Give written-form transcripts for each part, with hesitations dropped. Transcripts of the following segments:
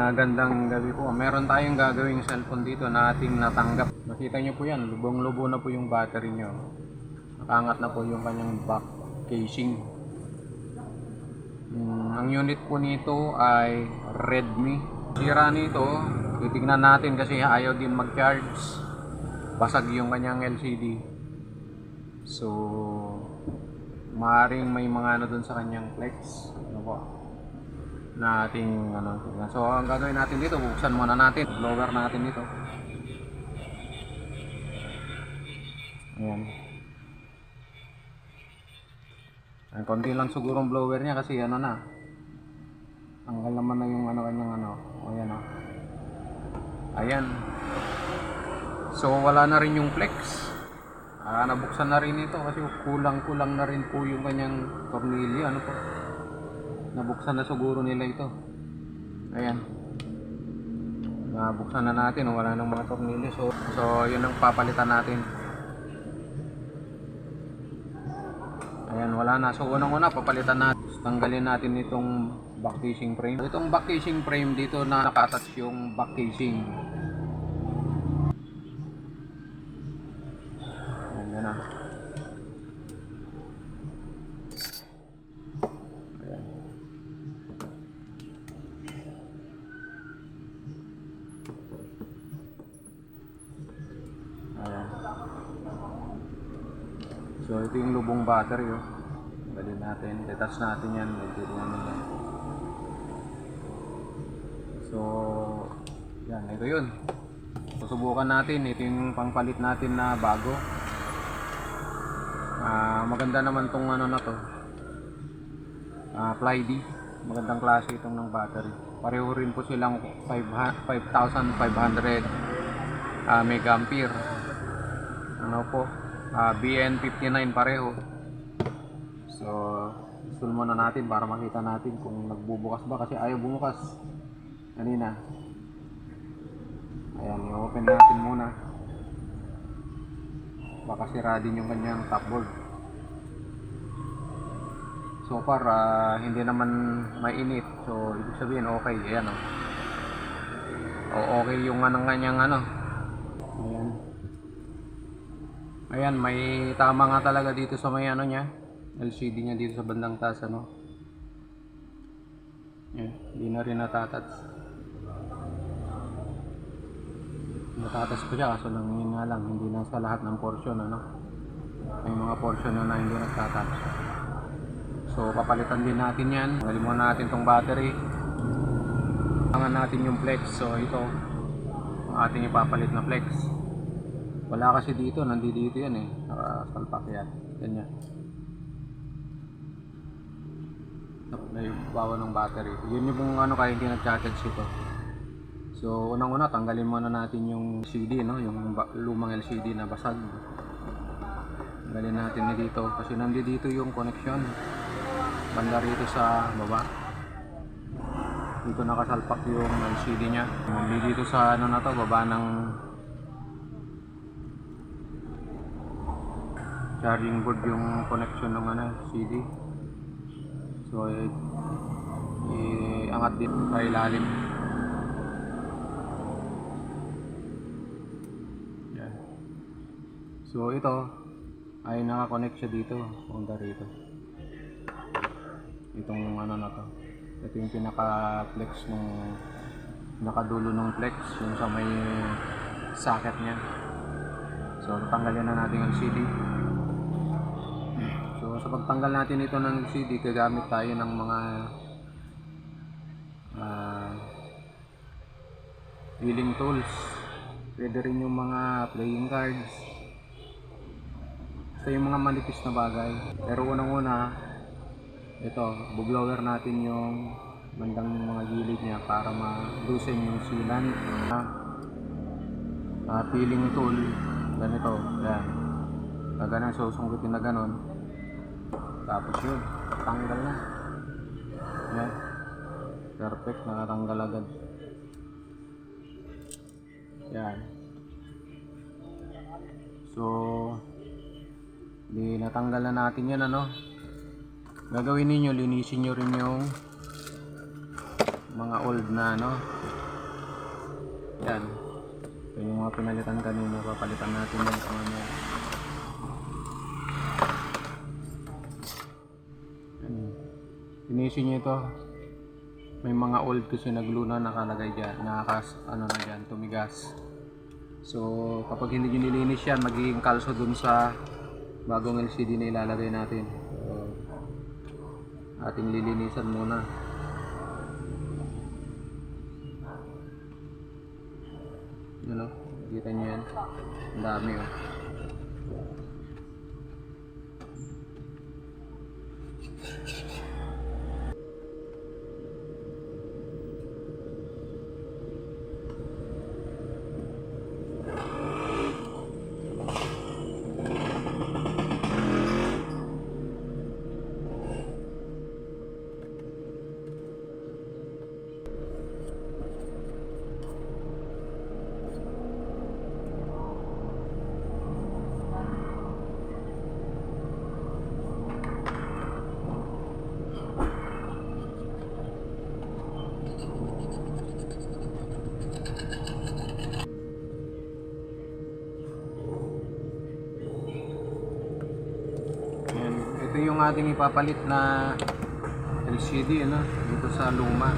Magandang gabi po. Meron tayong gagawing cellphone dito na ating natanggap. Makita nyo po yan, lubong-lubo na po yung battery nyo. Nakangat na po yung kanyang back casing. Ang unit po nito ay Redmi. Sira nito, titignan natin kasi ayaw din mag-charge. Basag yung kanyang LCD. So, maaaring may mga ano dun sa kanyang flex. Ano po? Na ating ano. So ang gagawin natin dito, buksan muna natin blower natin dito. Ayan. Ay, konti lang siguro ang blower niya kasi ano na. Tanggal naman na yung ano kanyang ano. Ayan oh. Ayan. So wala na rin yung flex. Nabuksan na rin ito kasi kulang-kulang na rin po yung kanyang tornilyo. Ano po? Nabuksan na siguro nila ito. Ayan. Nabuksan na natin. Wala nang mga tornilyo. So yun ang papalitan natin. Ayan, wala na. So unang-una papalitan natin. Tanggalin natin itong back casing frame. Itong back casing frame dito na naka-attach yung back casing. Ayan, yan na. So ito yung lubong battery oh. Dalhin natin, detach natin yan, magtutulungan nila. So yan, ito yun. Susubukan natin, ito yung pangpalit natin na bago. Maganda naman tong ano na to. FlyD, magandang klase itong ng battery. Pareho rin po silang 5,500 mega ampere. Ano po? BN59 pareho. So install muna natin para makita natin kung nagbubukas ba kasi ayaw bumukas kanina. Ayan, i-open natin muna. Baka sira din yung kanyang top board. So far hindi naman mainit, so ibig sabihin okay. Ayan o. Okay yung anong kanyang ano. Ayan. Ayan, may tama nga talaga dito sa may ano niya, LCD niya dito sa bandang taas ano. Ayan, hindi na rin natatats. Natatats pa siya kaso lang yun nga lang, hindi na sa lahat ng portion ano. May mga portion na hindi nagtatats. So papalitan din natin yan. Tanggalin muna natin tong battery. Tangan natin yung flex. So ito ang ating ipapalit na flex. Wala kasi dito, nandito yan eh. Nakasalpak yan. Ganyan. Naibawa ng battery. Yun yung ano kaya hindi nag-charge ito. So unang-una tanggalin muna natin yung LCD no, yung lumang LCD na basag. Tanggalin natin dito kasi nandito yung connection. Banda rito sa baba. Dito nakasalpak yung LCD niya. Nandito sa ano na to, baba ng charging board yung connection ng ano, CD. So iangat din sa ilalim. Yan. So ito ay naka-connect siya dito, punta rito. Itong ano na to. Ito yung pinaka-flex ng nakadulo ng flex, yung sa may socket niya. So tatanggalin na natin ang LCD. So sa pagtanggal natin ito ng LCD, gagamit tayo ng mga drilling tools. Pwede rin yung mga playing cards. So yung mga manipis na bagay. Pero unang-una, ito, bublower natin yung bandang mga gilid niya para ma-loosen yung sealant. Peeling tool, ganito, yan. Ganun, susunggutin na ganun. Tapos yun, tanggal na. Yan. Perfect, nakatanggal agad. Yan. So, di natanggal na natin yan ano. Gagawin niyo, linisin niyo rin yung mga old na ano. Yan. Ito yung mga pinalitan kanina, papalitan natin yung mga Inisin nyo ito. May mga old kasi nagluna nakalagay dyan, ano na dyan, tumigas. So kapag hindi nyo nilinis yan, magiging kalso dun sa bagong LCD na ilalagay natin. So ating lilinisan muna. Yun o, kita nyo yan. Ang dami o. Ito yung ating ipapalit na LCD ano, dito sa luma.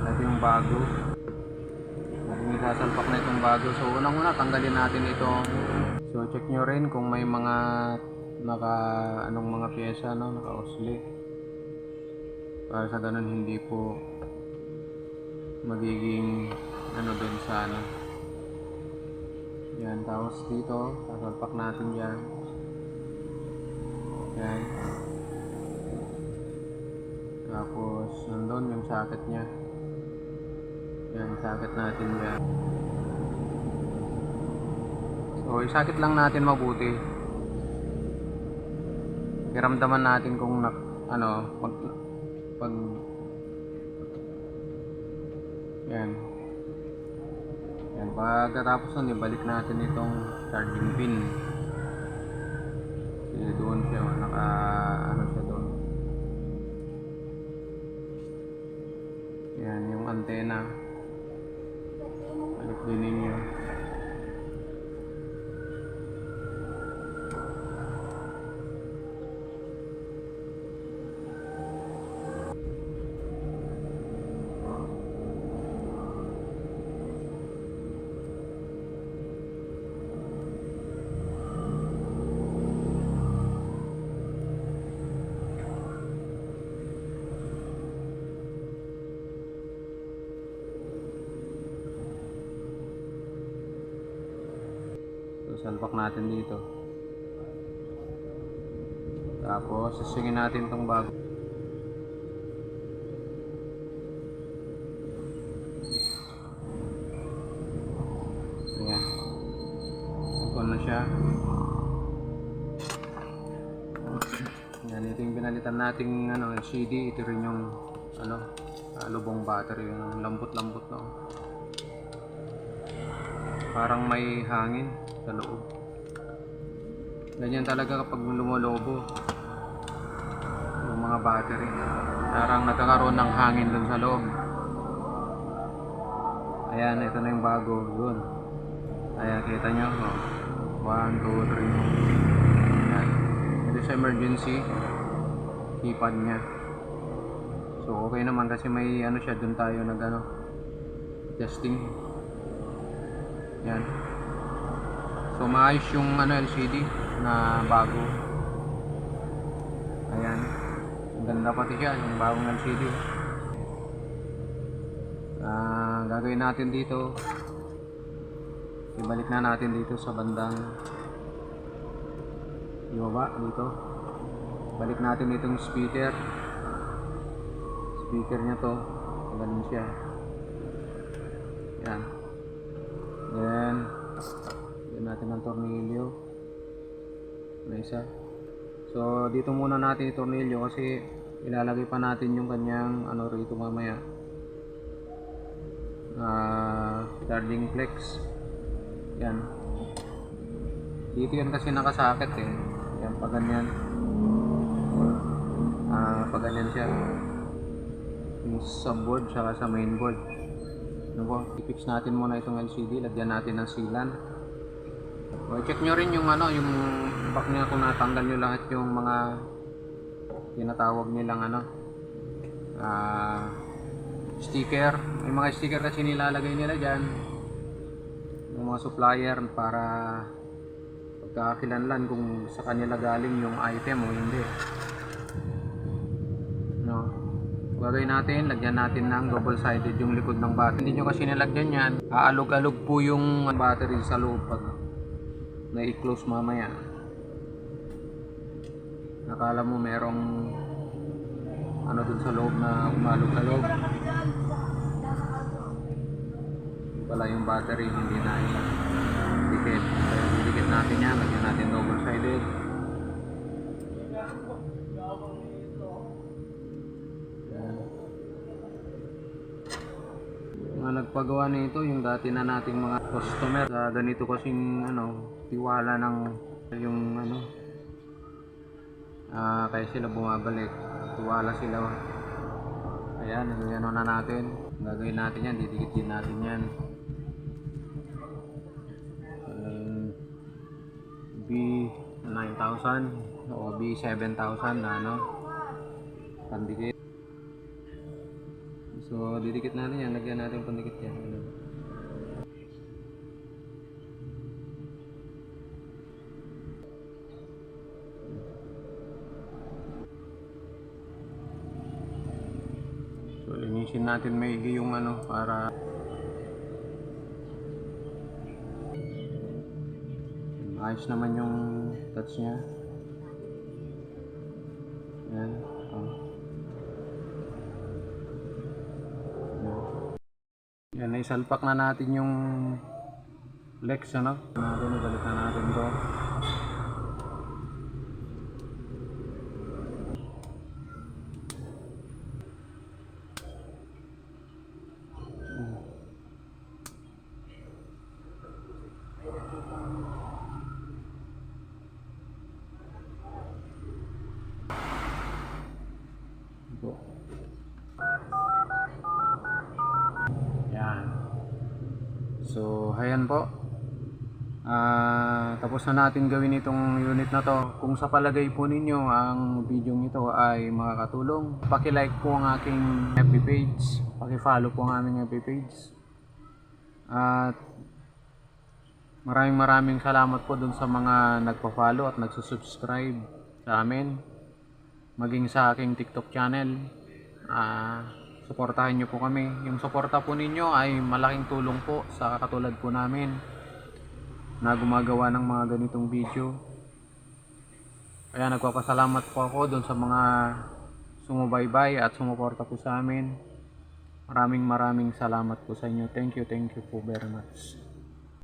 Ito yung bago. Ating isasalpak na itong bago. So unang-una tanggalin natin ito. So check nyo rin kung may mga anong mga pyesa no, naka-osli. Para sa ganun hindi po magiging ano dun sa ano. Yan, tapos dito sasalpak natin yan. Yan. Tapos nandun yung socket nya. Yan, socket natin yan. So i-socket lang natin mabuti. Iramdaman natin kung pag yan. Yan, pagkatapos nun ibalik natin itong charging pin. Doon siya, ano siya doon. Yan yung antena. Balik din ninyo. So, salpak natin dito. Tapos, sisingin natin itong bago. Ayan. Nagkon na siya. Yan, ito yung pinalitan nating LCD. Ito rin yung lubong battery. Yung lambot-lambot no. Parang may hangin sa loob. Ganyan talaga kapag lumolobo yung mga battery. Parang nagkakaroon ng hangin dun sa loob. Ayan, ito na yung bago. Yun. Ayan, kita nyo. 1, 2, 3. Ayan. Ito sa emergency keypad nya. So okay naman kasi may siya, dun tayo testing. Yan. So maayos yung LCD na bago. Ayan. Ang ganda pati siya, yung bagong LCD. Gagawin natin dito. Ibalik na natin dito sa bandang ibaba dito. Balik natin itong speaker. Speaker nya to. Ganun siya. Yan. Then yan natin ang tornilyo na isa. So dito muna natin yung tornilyo kasi ilalagay pa natin yung kanyang rito mamaya, charging flex. Yan, dito yan kasi nakasakit yan, pag ganyan, pag ganyan siya. yung subboard saka sa mainboard. Ano po, i-fix natin muna itong LCD, lagyan natin ng sealant. So, check nyo rin yung ano, yung back niya kung natanggal nyo lahat yung mga tinatawag nilang ano, sticker. May mga sticker kasi nilalagay nila dyan, yung mga supplier para pagkakilanlan kung sa kanila galing yung item o hindi. No. Gagawin natin, lagyan natin ng double sided yung likod ng battery. Hindi nyo kasi nilagyan yan, aalog-alog po yung battery sa loob pag na-i-close mamaya. Nakala mo merong ano dun sa loob na umalog-alog, wala yung battery, hindi na dikit. Kaya didikit natin yan, lagyan natin double sided. Mga nagpagawa nito yung dati na nating mga customer sa ganito kasing ano, tiwala ng yung ano, kaya sila bumabalik, tiwala sila. Ayan, ano na natin, gagawin natin yan, didikit din natin yan. B9000 o B7000 na ano, pandikit. So, didikit natin yan, lagyan natin pandikit yan. So, linisin natin maigi yung ano, para ayos naman yung touch nya. Yan. Yan, naisalpak na natin yung Lex, ano? Balik na natin to. Yan. So, ayan po. Tapos na natin gawin itong unit na to. Kung sa palagay po ninyo ang video ito ay makakatulong, paki-like po ang aking FB page, paki-follow po ang aming FB page. At maraming salamat po dun sa mga nagpa-follow at nagsusubscribe sa amin, maging sa aking TikTok channel. Suportahan nyo po kami. Yung suporta po ninyo ay malaking tulong po sa katulad po namin na gumagawa ng mga ganitong video. Kaya nagpapasalamat po ako doon sa mga sumubaybay at sumuporta po sa amin. Maraming salamat po sa inyo. Thank you po very much.